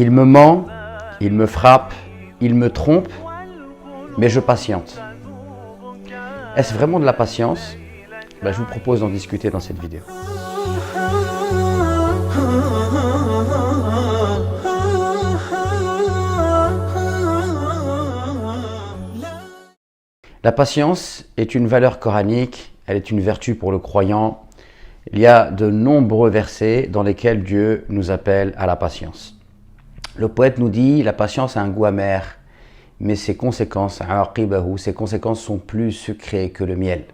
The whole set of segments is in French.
Il me ment, il me frappe, il me trompe, mais je patiente. Est-ce vraiment de la patience? Je vous propose d'en discuter dans cette vidéo. La patience est une valeur coranique, elle est une vertu pour le croyant. Il y a de nombreux versets dans lesquels Dieu nous appelle à la patience. Le poète nous dit, la patience a un goût amer, mais ses conséquences sont plus sucrées que le miel.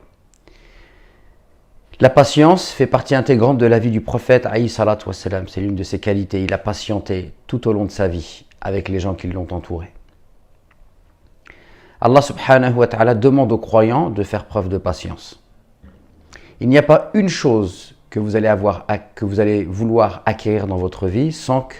La patience fait partie intégrante de la vie du prophète, alayhi salatu wassalam. C'est l'une de ses qualités. Il a patienté tout au long de sa vie avec les gens qui l'ont entouré. Allah subhanahu wa ta'ala demande aux croyants de faire preuve de patience. Il n'y a pas une chose que vous allez vouloir acquérir dans votre vie sans que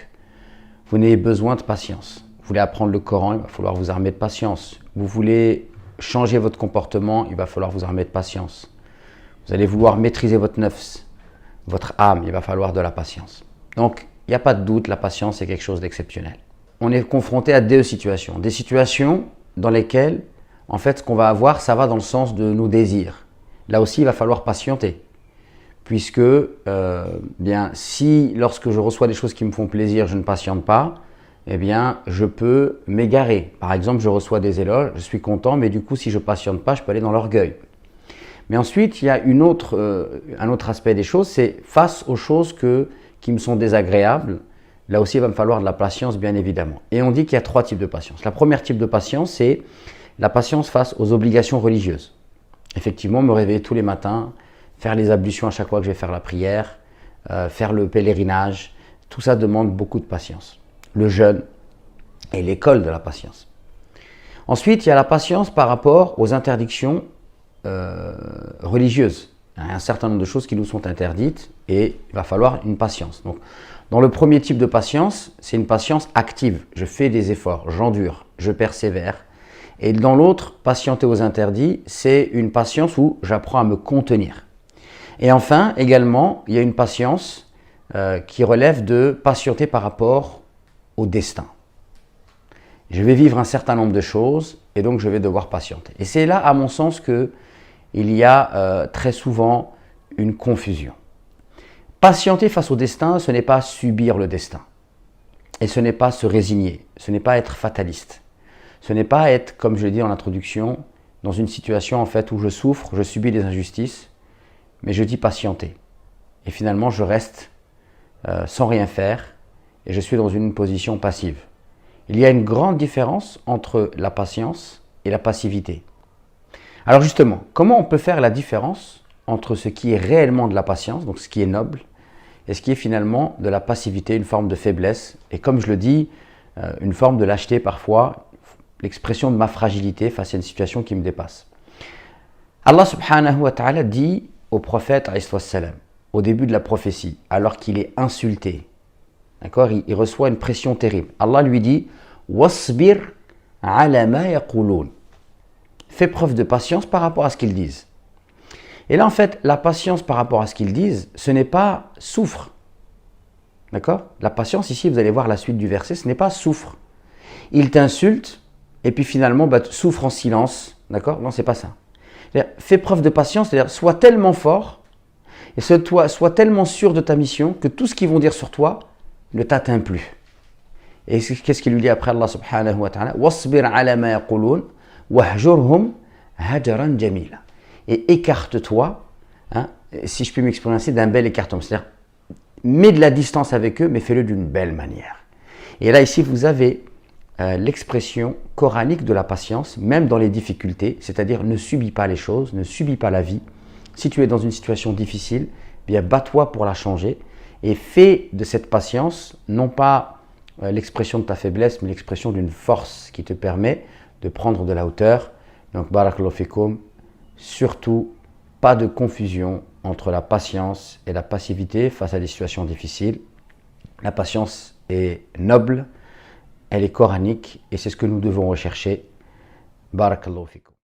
vous n'ayez besoin de patience. Vous voulez apprendre le Coran, il va falloir vous armer de patience. Vous voulez changer votre comportement, il va falloir vous armer de patience. Vous allez vouloir maîtriser votre nafs, votre âme, il va falloir de la patience. Donc, il n'y a pas de doute, la patience est quelque chose d'exceptionnel. On est confronté à deux situations. Des situations dans lesquelles, en fait, ce qu'on va avoir, ça va dans le sens de nos désirs. Là aussi, il va falloir patienter. Puisque, si lorsque je reçois des choses qui me font plaisir, je ne patiente pas, je peux m'égarer. Par exemple, je reçois des éloges, je suis content, mais du coup, si je ne patiente pas, je peux aller dans l'orgueil. Mais ensuite, il y a un autre aspect des choses, c'est face aux choses qui me sont désagréables, là aussi, il va me falloir de la patience, bien évidemment. Et on dit qu'il y a trois types de patience. La première type de patience, c'est la patience face aux obligations religieuses. Effectivement, me réveiller tous les matins, faire les ablutions à chaque fois que je vais faire la prière, faire le pèlerinage, tout ça demande beaucoup de patience. Le jeûne est l'école de la patience. Ensuite, il y a la patience par rapport aux interdictions religieuses. Il y a un certain nombre de choses qui nous sont interdites et il va falloir une patience. Donc, dans le premier type de patience, c'est une patience active. Je fais des efforts, j'endure, je persévère. Et dans l'autre, patienter aux interdits, c'est une patience où j'apprends à me contenir. Et enfin, également, il y a une patience qui relève de patienter par rapport au destin. Je vais vivre un certain nombre de choses et donc je vais devoir patienter. Et c'est là, à mon sens, qu'il y a très souvent une confusion. Patienter face au destin, ce n'est pas subir le destin. Et ce n'est pas se résigner, ce n'est pas être fataliste. Ce n'est pas être, comme je l'ai dit en introduction, dans une situation en fait où je souffre, je subis des injustices, mais je dis patienter. Et finalement, je reste sans rien faire et je suis dans une position passive. Il y a une grande différence entre la patience et la passivité. Alors justement, comment on peut faire la différence entre ce qui est réellement de la patience, donc ce qui est noble, et ce qui est finalement de la passivité, une forme de faiblesse, et comme je le dis, une forme de lâcheté parfois, l'expression de ma fragilité face à une situation qui me dépasse. Allah subhanahu wa ta'ala dit au prophète, au début de la prophétie, alors qu'il est insulté, d'accord, il reçoit une pression terrible. Allah lui dit « Wasbir ala ma yaqulun » Fais preuve de patience par rapport à ce qu'ils disent. Et là, en fait, la patience par rapport à ce qu'ils disent, ce n'est pas souffre. D'accord? La patience, ici, vous allez voir la suite du verset, ce n'est pas souffre. Ils t'insultent et puis finalement, souffre en silence. D'accord? Non, c'est pas ça. Fais preuve de patience, c'est-à-dire sois tellement fort et sois tellement sûr de ta mission que tout ce qu'ils vont dire sur toi ne t'atteint plus. Et qu'est-ce qu'il lui dit après Allah subhanahu wa ta'ala? Wasbir ala ma yaqulun wahjurhum hajaran jamila. Et écarte-toi, si je puis m'exprimer ainsi, d'un bel écartement. C'est-à-dire, mets de la distance avec eux, mais fais-le d'une belle manière. Et là, ici, vous avez l'expression coranique de la patience, même dans les difficultés, c'est-à-dire ne subis pas les choses, ne subis pas la vie. Si tu es dans une situation difficile, bats-toi pour la changer et fais de cette patience, non pas l'expression de ta faiblesse, mais l'expression d'une force qui te permet de prendre de la hauteur. Donc, barakallahu fikoum, surtout, pas de confusion entre la patience et la passivité face à des situations difficiles. La patience est noble, elle est coranique et c'est ce que nous devons rechercher. Barakallahu fikoum.